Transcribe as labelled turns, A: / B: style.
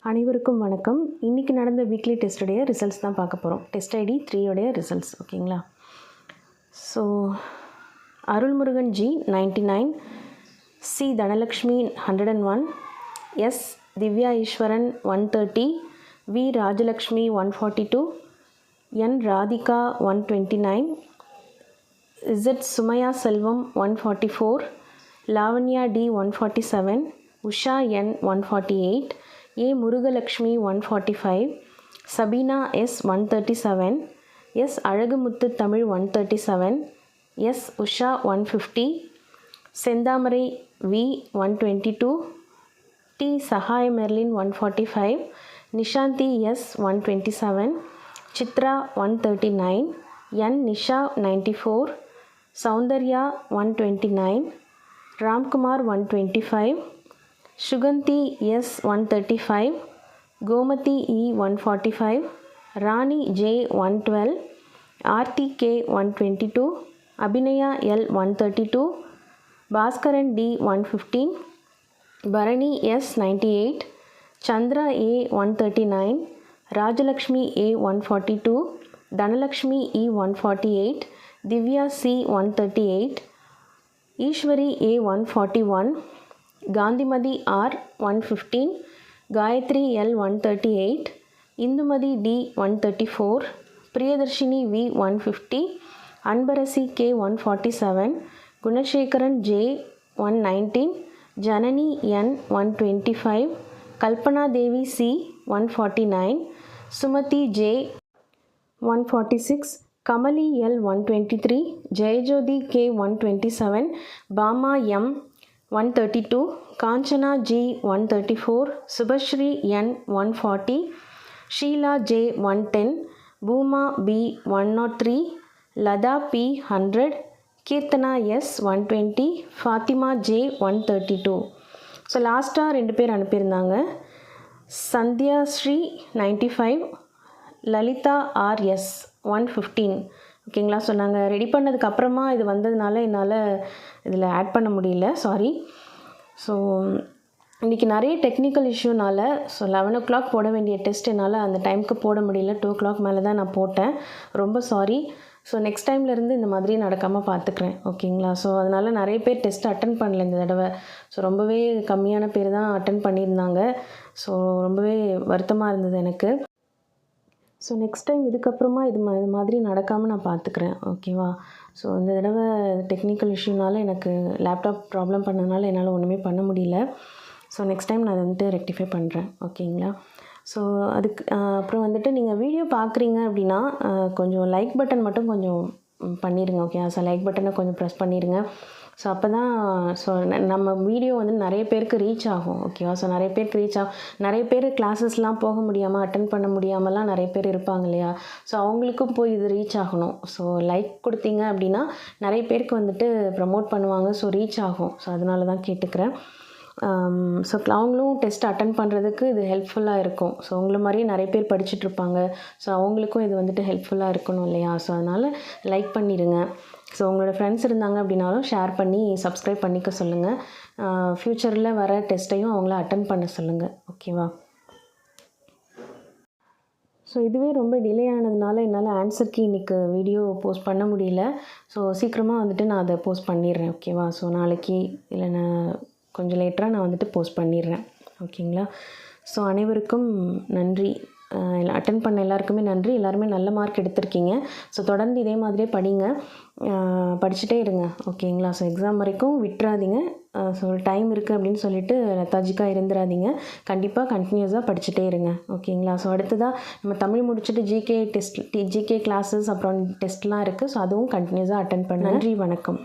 A: அனைவருக்கும் வணக்கம். இன்றைக்கி நடந்த வீக்லி டெஸ்ட்டுடைய ரிசல்ட்ஸ் தான் பார்க்க போகிறோம். டெஸ்ட் ஐடி 3 உடைய ரிசல்ட்ஸ் ஓகேங்களா. So Arulmurugan G 99, C Dhanalakshmi 101, S Divya Eswaran 130, V Rajalakshmi 142, N Radhika 129, Z Sumaiya Selvam 144, Lavanya D 147, Usha N 148, A Murugalakshmi 145, Sabina S 137, S Azhagumuthu Tamil 137, S Usha 150, Senthamarai V 122, D Sahay Merlin 145, Nishanthi S 127, Chitra 139, N Nisha 94, Soundarya 129, Ramkumar 125, Suganthi S 135, Gomathi E 145, Rani J 112, Aarthi K 122, Abhinaya L 132, Baskaran D 115, Bharani S 98, Chandra A 139, Rajalakshmi A 142, Dhanalakshmi E 148, Divya C 138, Eswari A 141, Gandhimathi R 115, Gayathri L 138, Indumathi D 134, Priyadharshini V 150, Anbarasi K 147, Gunasekaran J 119, Janani N 125, Kalpana Devi C 149, Sumathi J 146, Kamali L 123, Jayajothi K 127, Bama M 132, Kanchana G 134, Subashree N 140, Sheela J 110, Booma P 103, Latha P 100, Keerthana S 120, Fathima J 132. So லாஸ்ட்டாக 2 பேர் அனுப்பியிருந்தாங்க. Sandhya Sri 95, Lalitha RS 115 ஓகேங்களா. So நாங்கள் ready பண்ணதுக்கப்புறமா இது வந்ததுனால என்னால் இதில் ஆட் பண்ண முடியல, சாரி. ஸோ இன்றைக்கி நிறைய டெக்னிக்கல் இஷ்யூனால் ஸோ 11 o'clock போட வேண்டிய டெஸ்ட் என்னால் அந்த டைமுக்கு போட முடியல. 2 o'clock மேலே தான் நான் போட்டேன். ரொம்ப சாரி. ஸோ நெக்ஸ்ட் டைம்லேருந்து இந்த மாதிரி நடக்காமல் பார்த்துக்கிறேன் ஓகேங்களா. ஸோ அதனால் நிறைய பேர் டெஸ்ட் அட்டன் பண்ணல இந்த தடவை. ஸோ ரொம்பவே கம்மியான பேர் தான் அட்டன் பண்ணியிருந்தாங்க. ஸோ ரொம்பவே வருத்தமாக இருந்தது எனக்கு. ஸோ நெக்ஸ்ட் டைம் இதுக்கப்புறமா இது மாதிரி நடக்காமல் நான் பார்த்துக்கிறேன் ஓகேவா. ஸோ இந்த தடவை டெக்னிக்கல் இஷ்யூனால எனக்கு லேப்டாப் ப்ராப்ளம் பண்ணதுனால என்னால் ஒன்றுமே பண்ண முடியல. ஸோ நெக்ஸ்ட் டைம் நான் அதை வந்துட்டு ரெக்டிஃபை பண்ணுறேன் ஓகேங்களா. ஸோ அதுக்கு அப்புறம் வந்துட்டு நீங்கள் வீடியோ பார்க்குறீங்க அப்படின்னா கொஞ்சம் லைக் பட்டன் மட்டும் கொஞ்சம் பண்ணிடுங்க ஓகே. ஸோ லைக் பட்டனை கொஞ்சம் ப்ரெஸ் பண்ணிடுங்க. ஸோ அப்போ தான் ஸோ நம்ம வீடியோ வந்து நிறைய பேருக்கு ரீச் ஆகும் ஓகேவா. ஸோ நிறைய பேருக்கு ரீச் ஆகும். நிறைய பேர் கிளாஸஸ்லாம் போக முடியாமல் அட்டன் பண்ண முடியாமலாம் நிறைய பேர் இருப்பாங்க இல்லையா. ஸோ அவங்களுக்கும் போய் இது ரீச் ஆகணும். ஸோ லைக் கொடுத்தீங்க அப்படின்னா நிறைய பேருக்கு வந்துட்டு ப்ரமோட் பண்ணுவாங்க. ஸோ ரீச் ஆகும். ஸோ அதனால தான் கேட்டுக்கிறேன். ஸோ அவங்களும் டெஸ்ட் அட்டன் பண்ணுறதுக்கு இது ஹெல்ப்ஃபுல்லாக இருக்கும். ஸோ உங்களை மாதிரியே நிறைய பேர் படிச்சுட்ருப்பாங்க. ஸோ அவங்களுக்கும் இது வந்துட்டு ஹெல்ப்ஃபுல்லாக இருக்கணும் இல்லையா. ஸோ அதனால் லைக் பண்ணிடுங்க. ஸோ உங்களோட ஃப்ரெண்ட்ஸ் இருந்தாங்க அப்படின்னாலும் ஷேர் பண்ணி சப்ஸ்கிரைப் பண்ணிக்க சொல்லுங்கள். ஃப்யூச்சரில் வர டெஸ்ட்டையும் அவங்கள அட்டன் பண்ண சொல்லுங்கள் ஓகேவா. ஸோ இதுவே ரொம்ப டிலே ஆனதுனால என்னால் ஆன்சர் கீ இன்றைக்கி வீடியோ போஸ்ட் பண்ண முடியல. ஸோ சீக்கிரமாக வந்துட்டு நான் அதை போஸ்ட் பண்ணிடுறேன் ஓகேவா. ஸோ நாளைக்கு இல்லைன்னா கொஞ்சம் லேட்டராக நான் வந்துட்டு போஸ்ட் பண்ணிடுறேன் ஓகேங்களா. ஸோ அனைவருக்கும் நன்றி. அட்டன் பண்ண எல்லாருக்குமே நன்றி. எல்லாருமே நல்ல மார்க் எடுத்திருக்கீங்க. ஸோ தொடர்ந்து இதே மாதிரியே படிங்க, படிச்சுட்டே இருங்க ஓகேங்களா. ஸோ எக்ஸாம் வரைக்கும் விட்டுறாதீங்க. ஸோ டைம் இருக்குது அப்படின்னு சொல்லிட்டு லெத்தாஜிக்காக இருந்துடாதீங்க. கண்டிப்பாக கண்டினியூஸாக படிச்சுட்டே இருங்க ஓகேங்களா. ஸோ அடுத்ததாக நம்ம தமிழ் முடிச்சுட்டு ஜிகே கிளாஸஸ் அப்புறம் டெஸ்ட்லாம் இருக்குது. ஸோ அதுவும் கண்டினியூஸாக அட்டன் பண்ணுங்க. நன்றி, வணக்கம்.